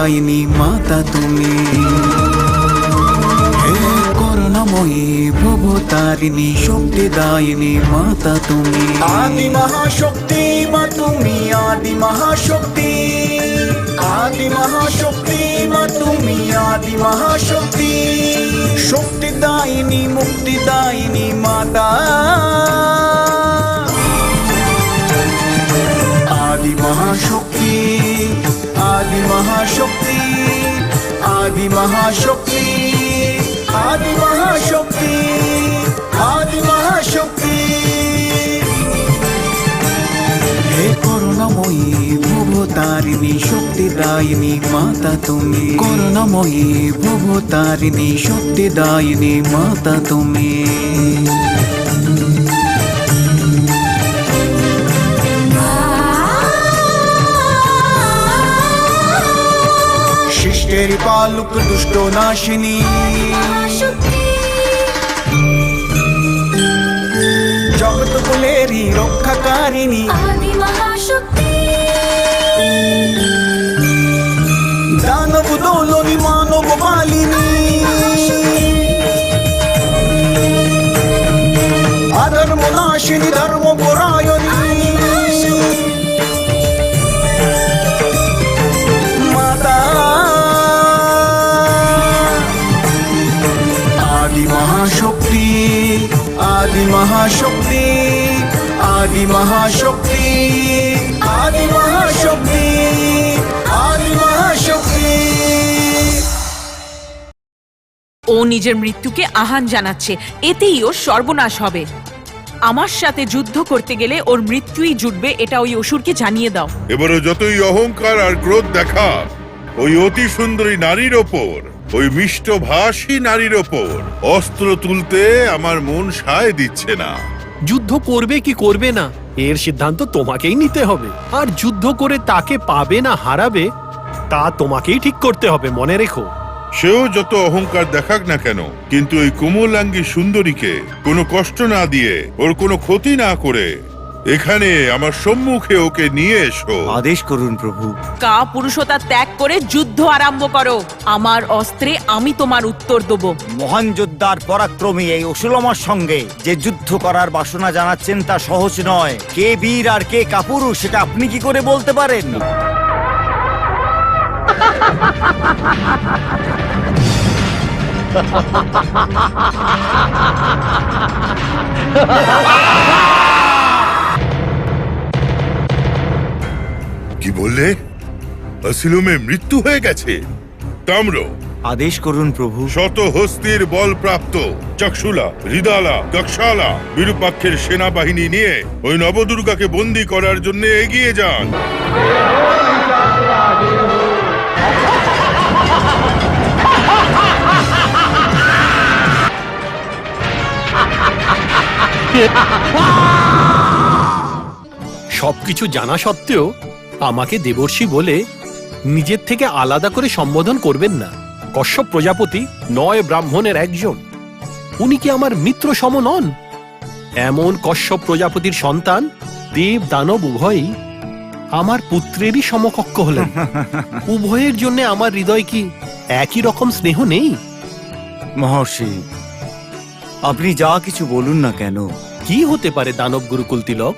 দায়িনী মাতা তুমি। হে করুণাময়ী ভবতারিণী শক্তিদায়িনী মাতা তুমি। আদি মহাশক্তি মা তুমি, আদি মহাশক্তি, আদি মহাশক্তি মা তুমি, আদি মহাশক্তি, শক্তিদায়িনী মুক্তিদায়িনী মাতা। আদি মহাশক্তি, আদি মহাশক্তি, আদি মহাশক্তি, আদি মহাশক্তি, আদি মহাশক্তি। হে করুণাময়ী ভবতারিণী শক্তিদায়িনী মাতা তুমি। করুণাময়ী ভবতারিণী শক্তিদায়িনী মাতা তুমি। শিষ্টের পালক দুষ্ট নাশিনী, জগৎ কুলেরই রক্ষাকারিণী, দানব দোলনী মানব মালিনী, অধর্ম নাশিনী ধর্ম পরায়ণী মাতা। আদি মহাশক্তি, আদি মহাশক্তি, আদি মহাশক্তি, আদি মহাশক্তি, আদি মহাশক্তি। ও নিজের মৃত্যুকে আহ্বান জানাচ্ছে, এতেই ওর সর্বনাশ হবে। আমার সাথে যুদ্ধ করতে গেলে ওর মৃত্যুই জুটবে, এটা ওই অসুরকে জানিয়ে দাও। এবারে যতই অহংকার আর ক্রোধ দেখা ওই অতি সুন্দরী নারীর ওপর, ওই মিষ্টভাষী নারীর ওপর অস্ত্র তুলতে আমার মন সায় দিচ্ছে না। যুদ্ধ করবে কি করবে না এর সিদ্ধান্ত তোমাকেই নিতে হবে, আর যুদ্ধ করে তাকে পাবে না হারাবে তা তোমাকেই ঠিক করতে হবে, মনে রেখো। সেও যত অহংকার দেখাক না কেন, কিন্তু ওই কোমলাঙ্গী সুন্দরীকে কোনো কষ্ট না দিয়ে, ওর কোনো ক্ষতি না করে এখানে আমার সম্মুখে ওকে নিয়ে এসো। আদেশ করুন প্রভু। কা পুরুষতা ত্যাগ করে যুদ্ধ আরম্ভ করো। আমার অস্ত্রে আমি তোমার উত্তর দেব। মহান যোদ্ধার পরাক্রমী এই অসুলমার সঙ্গে যে যুদ্ধ করার বাসনা জানাচ্ছেন তা সহজ নয়। কে বীর আর কে কাপুরুষ সেটা আপনি কি করে বলতে পারেন? কি বললে? অসিলোমের মৃত্যু হয়ে গেছে? তাম্র, আদেশ করুন প্রভু। শত হস্তির বল প্রাপ্ত চক্ষুলা, হৃদালা, কক্ষালা বিরূপাক্ষের সেনাবাহিনী নিয়ে ওই নবদুর্গাকে বন্দী করার জন্য এগিয়ে যান। সবকিছু জানা সত্ত্বেও আমাকে দেবর্ষি বলে নিজের থেকে আলাদা করে সম্বোধন করবেন না। কশ্যপ প্রজাপতি 9 ব্রাহ্মণের একজন, উনি কি আমার মিত্র সম নন? এমন কশ্যপ প্রজাপতির সন্তান দেব দানব উভয়ই আমার পুত্রেরই সমকক্ষ হলেন। উভয়ের জন্য আমার হৃদয় কি একই রকম স্নেহ নেই? মহর্ষি, আপনি যা কিছু বলুন না কেন। কি হতে পারে দানব গুরুকুল তিলক?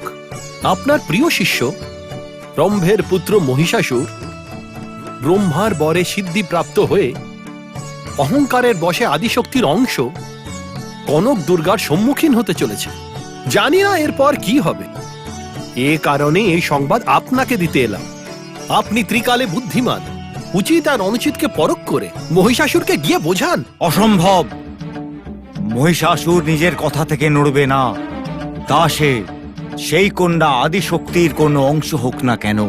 আপনার প্রিয় শিষ্য রম্ভের পুত্র মহিষাসুর ব্রহ্মার বরে সিদ্ধি প্রাপ্ত হয়ে অহংকারের বশে আদিশক্তির অংশ কনক দুর্গার সম্মুখীন হতে চলেছে। জানি না এরপর কি হবে, এ কারণে এই সংবাদ আপনাকে দিতে এলাম। আপনি ত্রিকালে বুদ্ধিমান, উচিত আর অনুচিতকে পরখ করে মহিষাসুরকে গিয়ে বোঝান। অসম্ভব। মহিষাসুর নিজের কথা থেকে নড়বে না, তা সে সেই কন্যা আদিশক্তির কোনো অংশ হোক না কেন।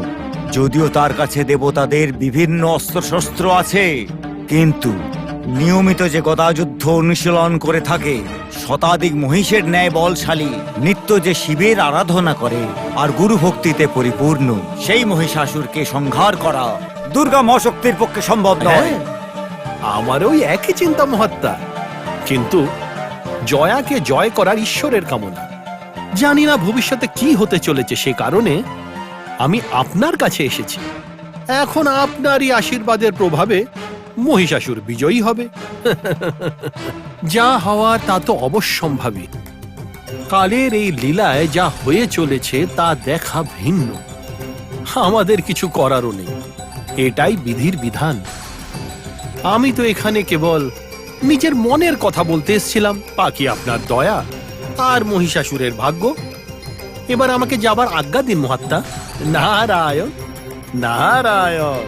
যদিও তার কাছে দেবতাদের বিভিন্ন অস্ত্রশস্ত্র আছে, কিন্তু নিয়মিত যে গদাযুদ্ধ অনুশীলন করে থাকে, শতাধিক মহিষের ন্যায় বলশালী, নিত্য যে শিবের আরাধনা করে আর গুরু ভক্তিতে পরিপূর্ণ, সেই মহিষাসুরকে সংহার করা দুর্গা মহাশক্তির পক্ষে সম্ভব নয়। আমার ওই একই চিন্তা মহাত্মা, কিন্তু জয়াকে জয় করার ঈশ্বরের কামনা। জানি না ভবিষ্যতে কি হতে চলেছে, সে কারণে আমি আপনার কাছে এসেছি। এখন আপনারই আশীর্বাদের প্রভাবে মহিষাসুর বিজয়ী হবে। যা হওয়ার তা তো অবশ্যম্ভাবী। কালের এই লীলায় যা হয়ে চলেছে তা দেখা ভিন্ন। আমাদের কিছু করারও নেই, এটাই বিধির বিধান। আমি তো এখানে কেবল নিজের মনের কথা বলতে এসেছিলাম। বাকি আপনার দয়া আর মহিষাসুরের ভাগ্য। এবার আমাকে যাবার আজ্ঞা দিন মহাত্মা। নারায়ণ নারায়ণ।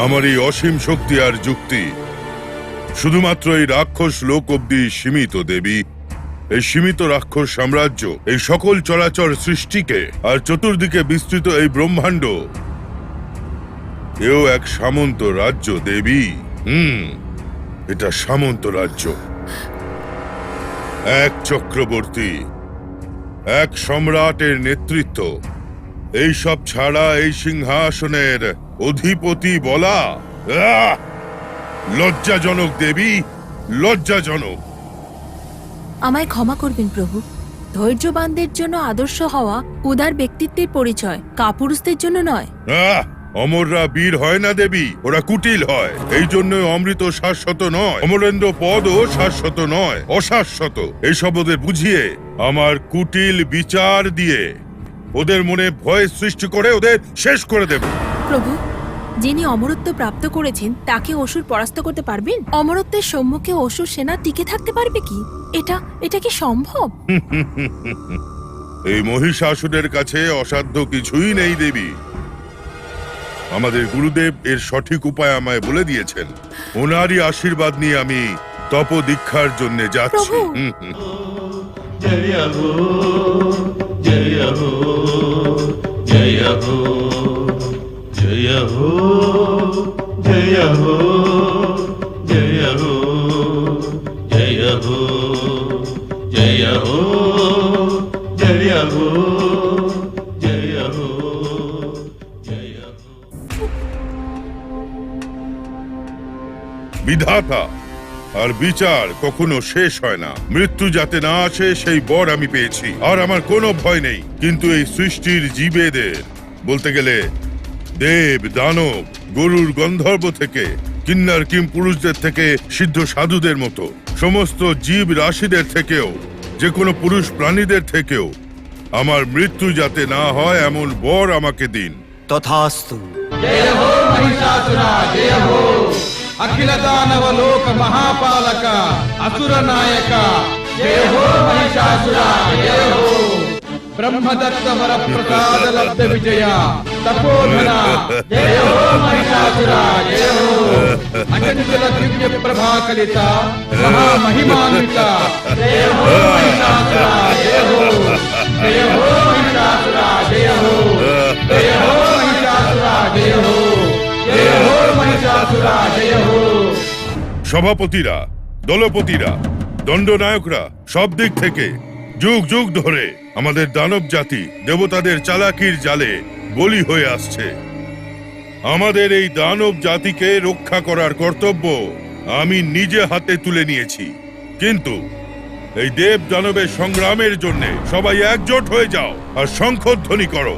আমার এই অসীম শক্তি আর যুক্তি শুধুমাত্র এই রাক্ষস লোক অব্দি সীমিত দেবী। এই সীমিত রাক্ষস সাম্রাজ্য, এই সকল চরাচর সৃষ্টিকে আর চতুর্দিকে বিস্তৃত এই ব্রহ্মাণ্ড, এও এক সামন্ত রাজ্য দেবী। এটা সামন্ত রাজ্য। এক চক্রবর্তী, এক সম্রাটের নেতৃত্ব, এই সব ছাড়া এই সিংহাসনের অধিপতি বলা লজ্জাজনক দেবী, লজ্জাজনক। আমায় ক্ষমা করবেন প্রভু। ধৈর্যবানদের জন্য আদর্শ হওয়া উদার ব্যক্তিত্বের পরিচয়, কাপুরুষদের জন্য নয়। অমররা বীর হয় না দেবী, ওরা কুটিল হয়। এই জন্য অমৃত শাশ্বত নয়, অমরেন্দ্র পদও শাশ্বত নয়, অশাশ্বত। এইসব ওদের বুঝিয়ে আমার কুটিল বিচার দিয়ে ওদের মনে ভয় সৃষ্টি করে ওদের শেষ করে দেব। প্রভু, যিনি অমরত্ব প্রাপ্ত করেছেন তাকে অসুর পরাস্ত করতে পারবেন? অমরত্বের সম্মুখে অসুর সেনা টিকে থাকতে পারবে কি? এটা কি সম্ভব? এই মহিষাসুরের কাছে অসাধ্য কিছুই নেই দেবী। আমাদের গুরুদেব এর সঠিক উপায় আমায় বলে দিয়েছেন। ওনারই আশীর্বাদ নিয়ে আমি তপ দীক্ষার জন্য যাচ্ছি। জয় হো জয় হো জয় হো জয় হো জয় হো জয় হো জয় হো জয় হো জয় হো জয় হো জয় হো। বিধাতা আর বিচার কখনো শেষ হয় না। মৃত্যু যাতে না আসে সেই বর আমি পেয়েছি, আর আমার কোনো ভয় নেই। কিন্তু এই সৃষ্টির জীবেদের, বলতে গেলে দেব দানব গরুর গন্ধর্ব থেকে কিন্নার কিম পুরুষদের থেকে সিদ্ধ সাধুদের মতো সমস্ত জীব রাশিদের থেকেও, যে কোনো পুরুষ প্রাণীদের থেকেও আমার মৃত্যু যাতে না হয় এমন বর আমাকে দিন। তথাস্তু। जय हो महिषासुरा जय हो अखिल दानव लोक महापालक असुर नायक जय हो महिषासुरा जय हो ब्रह्मदत्त वर प्रसाद लब्ध विजया तपोधना जय हो महिषासुरा जय हो अचंचल दिव्य प्रभा कलिता महामहिमान्विता जय हो महिषासुरा जय हो जय हो महिषासुरा जय हो जय हो महिषासुरा जय हो जय हो महिषासुरा जय हो। সভাপতিরা, দলপতিরা, দণ্ডনায়করা সব দিক থেকে যুগ যুগ ধরে আমাদের দানব জাতি দেবতাদের চালাকির জালে বলি হয়ে আসছে। আমাদের এই দানব জাতিকে রক্ষা করার কর্তব্য আমি নিজে হাতে তুলে নিয়েছি। কিন্তু এই দেব দানবের সংগ্রামের জন্য সবাই একজোট হয়ে যাও আর শঙ্খধ্বনি করো।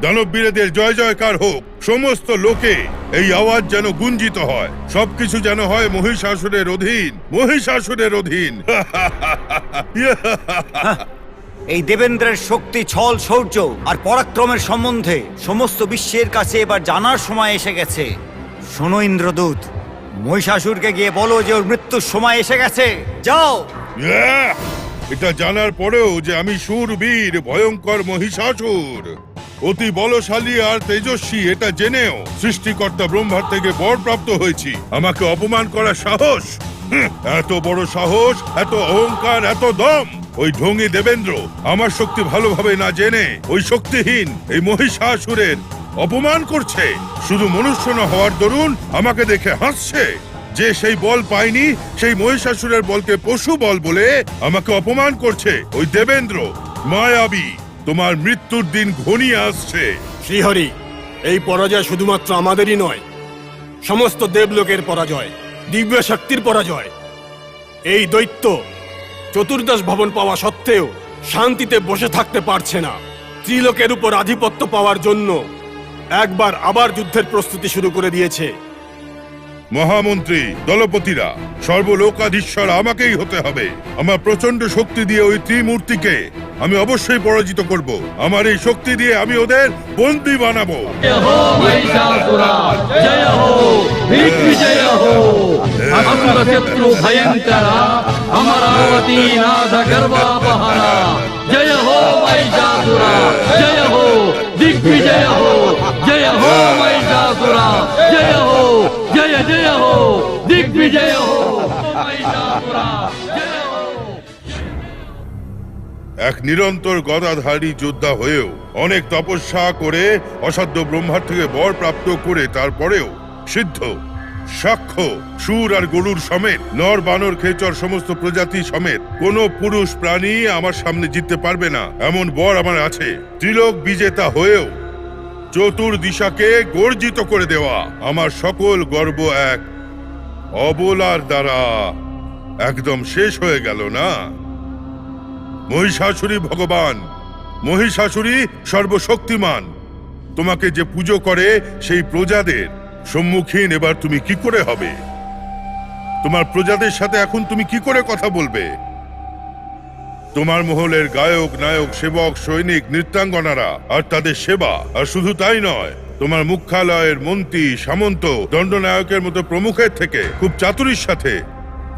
দানব বীরদের জয় জয়কার হোক। সমস্ত লোকে এই আওয়াজ যেন গুঞ্জিত হয়, সবকিছু যেন হয় মহিষাসুরের অধীন, মহিষাসুরের অধীন। এই দেবেন্দ্রের শক্তি, ছল, শৌর্য আর পরাক্রমের সম্বন্ধে সমস্ত বিশ্বের কাছে এবার জানার সময় এসে গেছে। শোনো ইন্দ্রদূত, মহিষাসুরকে গিয়ে বলো যে ওর মৃত্যুর সময় এসে গেছে। যাও। এটা জানার পরেও যে আমি শূরবীর, ভয়ঙ্কর মহিষাসুর, অতি বলশালী আর তেজস্বী, এটা জেনেও সৃষ্টিকর্তা ব্রহ্মার থেকে বর প্রাপ্ত হয়েছি। আমাকে অপমান করার সাহস! এত বড় সাহস, এত অহংকার, এত দম! ওই ঢঙি দেবেন্দ্র আমার শক্তি ভালোভাবে না জেনে ওই শক্তিহীন এই মহিষাসুরের অপমান করছে। শুধু মনুষ্য না হওয়ার দরুন আমাকে দেখে হাসছে। যে সেই বল পায়নি, সেই মহিষাসুরের বলকে পশু বল বলে আমাকে অপমান করছে। ওই দেবেন্দ্র মায়াবী, তোমার মৃত্যুর দিন ঘনিয়ে আসছে। শ্রীহরি, এই পরাজয় শুধুমাত্র আমাদেরই নয়, সমস্ত দেবলোকের পরাজয়, দিব্য শক্তির পরাজয়। এই দৈত্য চতুর্দশ ভবন পাওয়া সত্ত্বেও শান্তিতে বসে থাকতে পারছে না। ত্রিলোকের উপর আধিপত্য পাওয়ার জন্য একবার আবার যুদ্ধের প্রস্তুতি শুরু করে দিয়েছে। মহামন্ত্রী, দলপতিরা, সর্বলোকাধীশ্বর আমাকেই হতে হবে। আমার প্রচন্ড শক্তি দিয়ে ওই ত্রিমূর্তিকে আমি অবশ্যই পরাজিত করব। আমার এই শক্তি দিয়ে আমি ওদের বন্দী বানাবো। जय हो महिषासुरा, जय हो दिग्विजय हो असुर शत्रु भयंकरा अमरावती नाथ गर्वापहरा। जय हो महिषासुरा, जय हो दिग्विजय हो, जय हो महिषासुरा, जय हो, जय जय हो दिग्विजय हो महिषासुरा, जय हो। এক নিরন্তর গদাধারী যোদ্ধা হয়েও, অনেক তপস্যা করে, অসাধ্য ব্রহ্মার থেকে বর প্রাপ্ত করে, তারপরেও সিদ্ধ, সাক্ষ্য, সুর আর গরুর সমেত, নর বানর খেচর সমস্ত প্রজাতি সমেত কোন পুরুষ প্রাণী আমার সামনে জিততে পারবে না, এমন বর আমার আছে। ত্রিলোক বিজেতা হয়েও চতুর্দিশাকে গর্জিত করে দেওয়া আমার সকল গর্ব এক অবলার দ্বারা একদম শেষ হয়ে গেল না? মহিষাসুরী ভগবান, মহিষাসুরী সর্বশক্তিমান, তোমাকে যে পুজো করে সেই প্রজাদের সম্মুখীন এবার তুমি কি করে হবে? তোমার প্রজাদের সাথে এখন তুমি কি করে কথা বলবে? তোমার মহলের গায়ক, নায়ক, সেবক, সৈনিক, নৃত্যাঙ্গনারা আর তাদের সেবা, আর শুধু তাই নয়, তোমার মুখ্যালয়ের মন্ত্রী, সামন্ত, দণ্ডনায়কের মতো প্রমুখের থেকে খুব চাতুরীর সাথে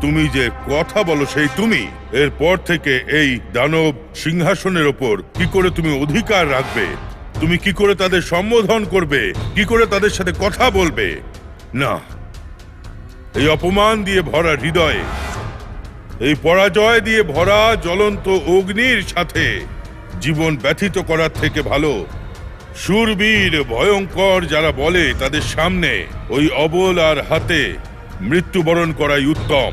তুমি যে কথা বলো সেই তুমি, এরপর থেকে এই দানব সিংহাসনের ওপর কি করে তুমি অধিকার রাখবে? তুমি কি করে তাদের সম্বোধন করবে? কি করে তাদের সাথে কথা বলবে? না, এই অপমান দিয়ে ভরা হৃদয়ে, এই পরাজয় দিয়ে ভরা জ্বলন্ত অগ্নির সাথে জীবন ব্যথিত করার থেকে ভালো শূরবীর, ভয়ঙ্কর যারা বলে তাদের সামনে ওই অবলার হাতে মৃত্যুবরণ করাই উত্তম।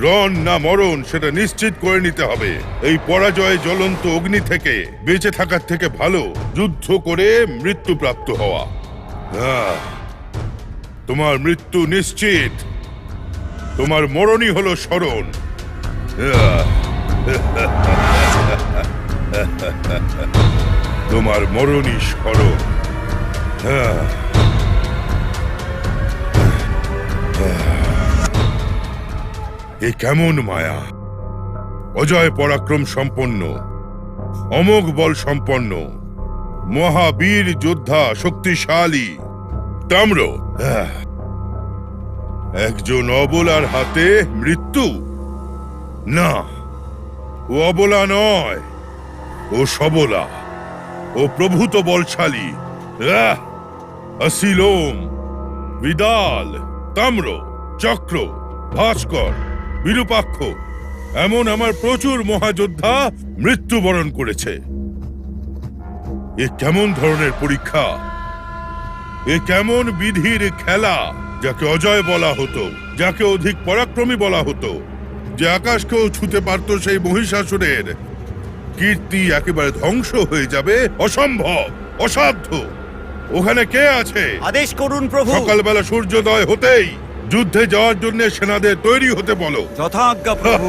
রণ না মরণ সেটা নিশ্চিত করে নিতে হবে। এই পরাজয় জ্বলন্ত অগ্নি থেকে বেঁচে থাকার থেকে ভালো যুদ্ধ করে মৃত্যুপ্রাপ্ত হওয়া। তোমার মৃত্যু নিশ্চিত, তোমার মরণই হলো স্মরণ। তোমার মরণই স্মরণ। এ কেমন মায়া! অজয় পরাক্রম সম্পন্ন, অমোঘ বল সম্পন্ন, মহাবীর যোদ্ধা, শক্তিশালী তাম্র, একজন অবলার হাতে মৃত্যু? না, ও অবলা নয়, ও সবলা, ও প্রভূত বলশালী। অসিলোম, বিদাল, তাম্র, চক্র, ভাস্কর, বিরূপাক্ষ, এমন আমার প্রচুর মহাযোদ্ধা মৃত্যুবরণ করেছে। এ কেমন ধরনের পরীক্ষা? এ কেমন বিধির খেলা? যাকে অজয় বলা হতো, যাকে অধিক পরাক্রমী বলা হতো, যে আকাশকেও ছুঁতে পারত, সেই মহিষাসুরের কীর্তি একেবারে ধ্বংস হয়ে যাবে? অসম্ভব, অসাধ্য। ওখানে কে আছে? আদেশ করুন প্রভু। সকালবেলা সূর্যোদয় হতেই যুদ্ধে যাওয়ার জন্য সেনাদের তৈরি হতে বলো। যথাজ্ঞা প্রভু।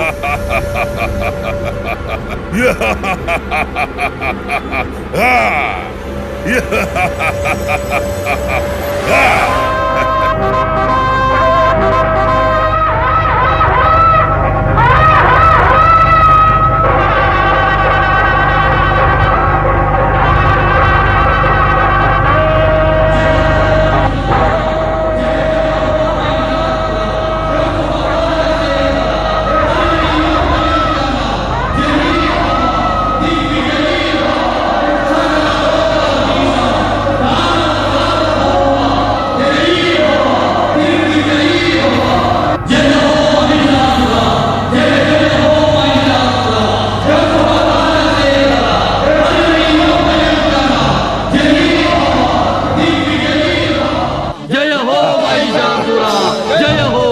जय हो महिषासुरा, जय हो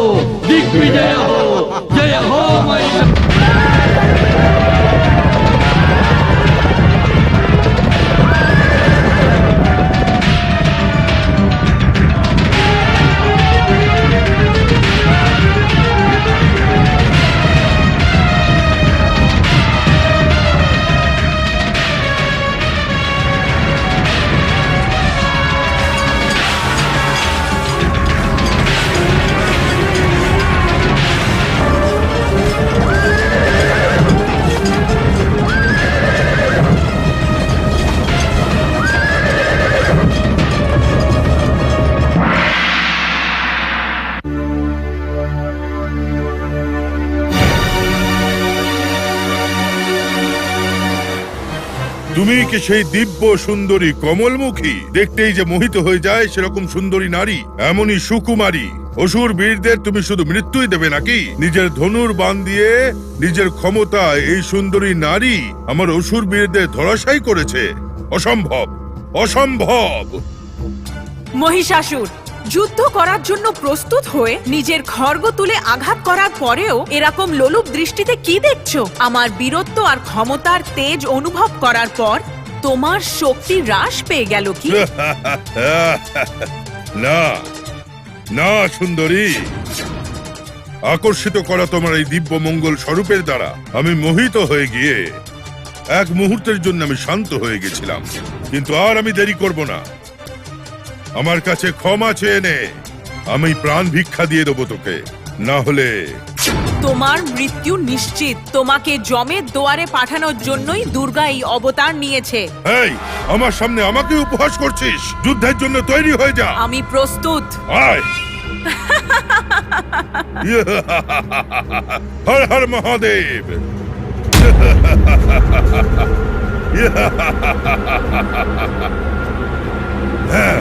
दिग्विजय हो, जय हो महिषासुरा। তুমি কি সেই দিব্য সুন্দরী কমলমুখী, দেখতেই যে মোহিত হয়ে যায় সেরকম সুন্দরী নারী, এমনই সুকুমারী? অসুর বীরদের তুমি শুধু মৃত্যুই দেবে নাকি? নিজের ধনুর বাণ দিয়ে নিজের ক্ষমতায় এই সুন্দরী নারী আমার অসুর বীরদের ধরাশায়ী করেছে। অসম্ভব, অসম্ভব। মহিষাসুর, যুদ্ধ করার জন্য প্রস্তুত হয়ে নিজের খড়গ তুলে আঘাত করার পরেও এরকম লোলুপ দৃষ্টিতে কি দেখছো? আমার বীরত্ব আর ক্ষমতার তেজ অনুভব করার পর তোমার শক্তি হ্রাস পেয়ে গেল কি? না না সুন্দরী, আকর্ষিত করা তোমার এই দিব্য মঙ্গল স্বরূপের দ্বারা আমি মোহিত হয়ে গিয়ে এক মুহূর্তের জন্য আমি শান্ত হয়ে গেছিলাম, কিন্তু আর আমি দেরি করব না। আমার কাছে ক্ষমা চেয়ে নে, আমি প্রাণ ভিক্ষা দিয়ে দেবো তোকে, না হলে তোমার মৃত্যু নিশ্চিত। তোমাকে যমের দুয়ারে পাঠানোর জন্যই দুর্গা এই অবতার নিয়েছে। এই, আমার সামনে আমাকে উপহাস করছিস? যুদ্ধের জন্য তৈরি হয়ে যা। আমি প্রস্তুত। আয়। হর হর মহাদেব। হ্যাঁ।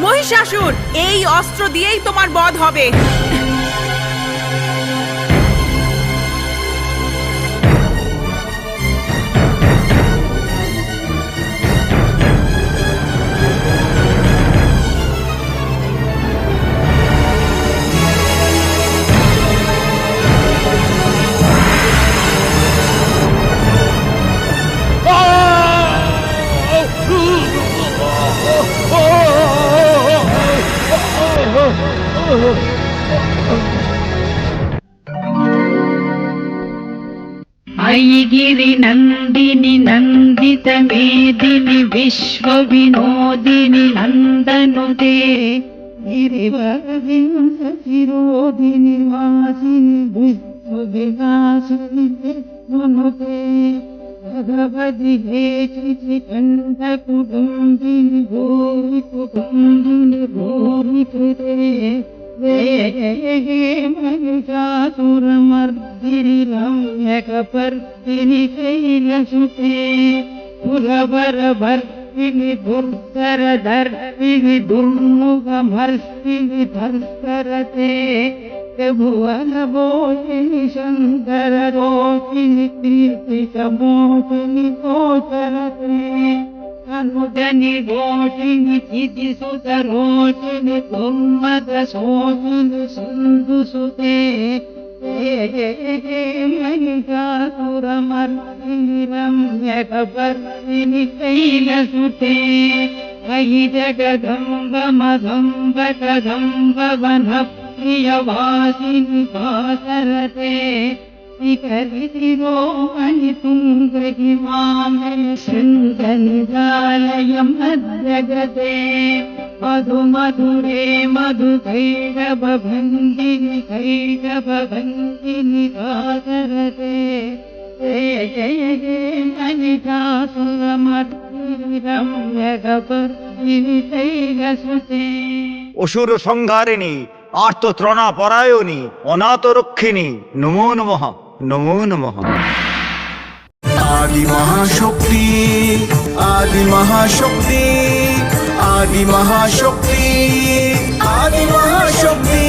মহিষাসুর, এই অস্ত্র দিয়েই তোমার বধ হবে। आई गिरि नंदिनी नंदित मेदिनी विश्व विनोदिनी नंदनुते गिरिवरविंशिरोदिनी वासिनी विश्व विनाशिनी विश्वनुते भगवति हेचिति कंठ कुटुंबिनी भूरि कुटुंबिनी भूरि कृते महिषासुरमर्दिनि रम्यकपर्दिनि शैलसुते पुरवरभर्दिनि दुर्धरधर्दिनि दुर्मुखमर्दिनि धर्तरते भुवनभोजिनि शङ्कररोषिनि कीर्तिशमोषिनि गोचरते अनुजनि घोषिनि चितिसुतरोषिनि दुर्मदशोषिनि सिन्धुसुते महिषासुरमर्दिनि रम्यकपर्दिनि शैलसुते मयि जगदम्ब मदम्ब कदम्ब वनप्रियवासिनि भासरते शिखरिशिरोमणि तुङ्गहिमामे शृङ्गनिजालयं मद्जगते मधुमधुरे मधुकैटभभङ्गिनि कैटभभङ्गिनि भासरते जय जय जय महिषासुरमर्दिनि रम्यकपर्दिनि शैलसुते অসুর সংহারিণী আর্তত্রণা পরায়ণী অনাথ রক্ষিণী নমো নমঃ নমো নমঃ। आदि महाशक्ति आदि महाशक्ति आदि महाशक्ति आदि महाशक्ति